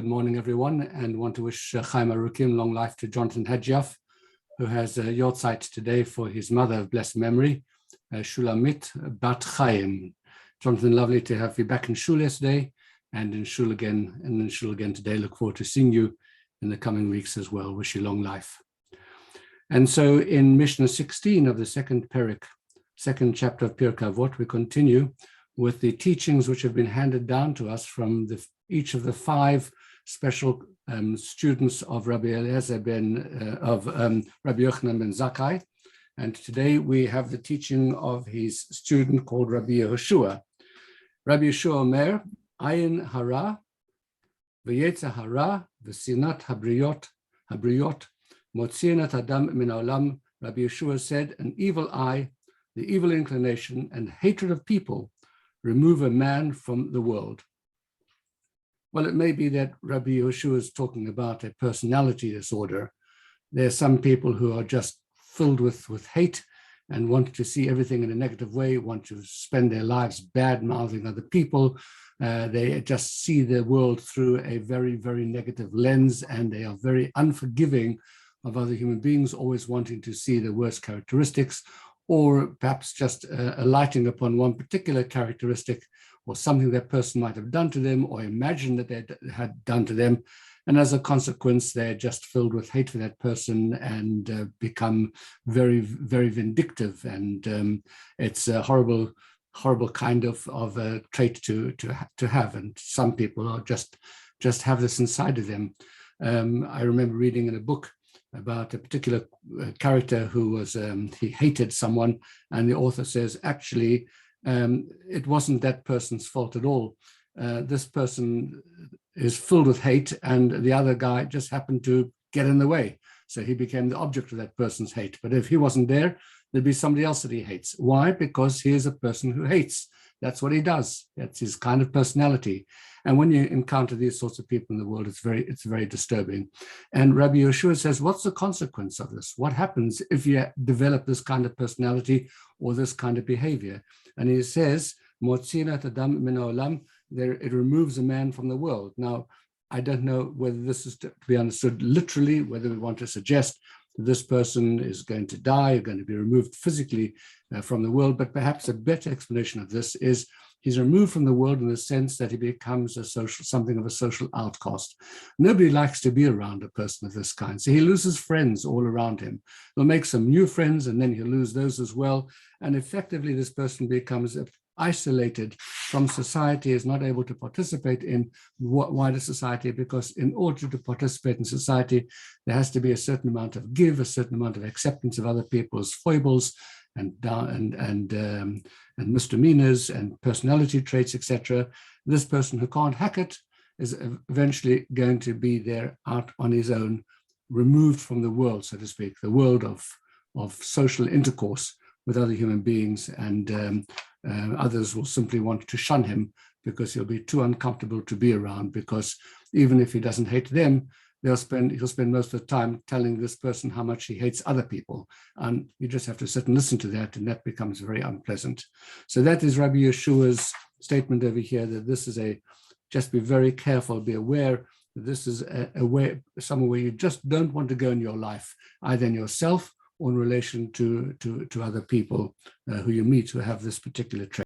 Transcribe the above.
Good morning, everyone, and want to wish Chaim Arukim long life to Jonathan Hadjiaf, who has a yahrzeit today for his mother of blessed memory, Shulamit Bat Chaim. Jonathan, lovely to have you back in shul yesterday and in shul again today. Look forward to seeing you in the coming weeks as well. Wish you long life. And so in Mishnah 16 of the second Perek, second chapter of Pirkei Avot, we continue with the teachings which have been handed down to us from each of the five special students of Rabbi Eliezer Rabbi Yochanan ben Zakkai. And today we have the teaching of his student called Rabbi Yehoshua. Rabbi Yehoshua Omer, Ayin hara, v'yetzer hara, v'sinat habriyot, motzienat adam min haolam. Rabbi Yehoshua said, an evil eye, the evil inclination and hatred of people remove a man from the world. Well, it may be that Rabbi Yehoshua is talking about a personality disorder. There are some people who are just filled with hate and want to see everything in a negative way, want to spend their lives bad-mouthing other people. They just see the world through a very, very negative lens, and they are very unforgiving of other human beings, always wanting to see the worst characteristics, or perhaps just alighting upon one particular characteristic or something that person might have done to them or imagined that they had done to them. And as a consequence, they're just filled with hate for that person and become very, very vindictive. And it's a horrible, horrible kind of a trait to have. And some people are just have this inside of them. I remember reading in a book about a particular character who was, he hated someone, and the author says, actually, it wasn't that person's fault at all. This person is filled with hate, and the other guy just happened to get in the way. So he became the object of that person's hate. But if he wasn't there, there'd be somebody else that he hates. Why? Because he is a person who hates. That's what he does. That's his kind of personality. And when you encounter these sorts of people in the world, it's very disturbing. And Rabbi Yehoshua says, what's the consequence of this? What happens if you develop this kind of personality or this kind of behavior? And he says, Motzinat adam min haolam, it removes a man from the world. Now, I don't know whether this is to be understood literally, whether we want to suggest that this person is going to die, or going to be removed physically from the world, but perhaps a better explanation of this is he's removed from the world in the sense that he becomes something of a social outcast. Nobody likes to be around a person of this kind. So he loses friends all around him. He'll make some new friends and then he'll lose those as well. And effectively, this person becomes isolated from society, is not able to participate in wider society, because in order to participate in society, there has to be a certain amount of give, a certain amount of acceptance of other people's foibles and misdemeanors and personality traits, etc. This person who can't hack it is eventually going to be there out on his own, removed from the world, so to speak, the world of social intercourse with other human beings, and others will simply want to shun him because he'll be too uncomfortable to be around, because even if he doesn't hate them, he'll spend most of the time telling this person how much he hates other people. And you just have to sit and listen to that, and that becomes very unpleasant. So that is Rabbi Yeshua's statement over here, that this is just be very careful, be aware that this is somewhere where you just don't want to go in your life, either in yourself or in relation to other people who you meet who have this particular trait.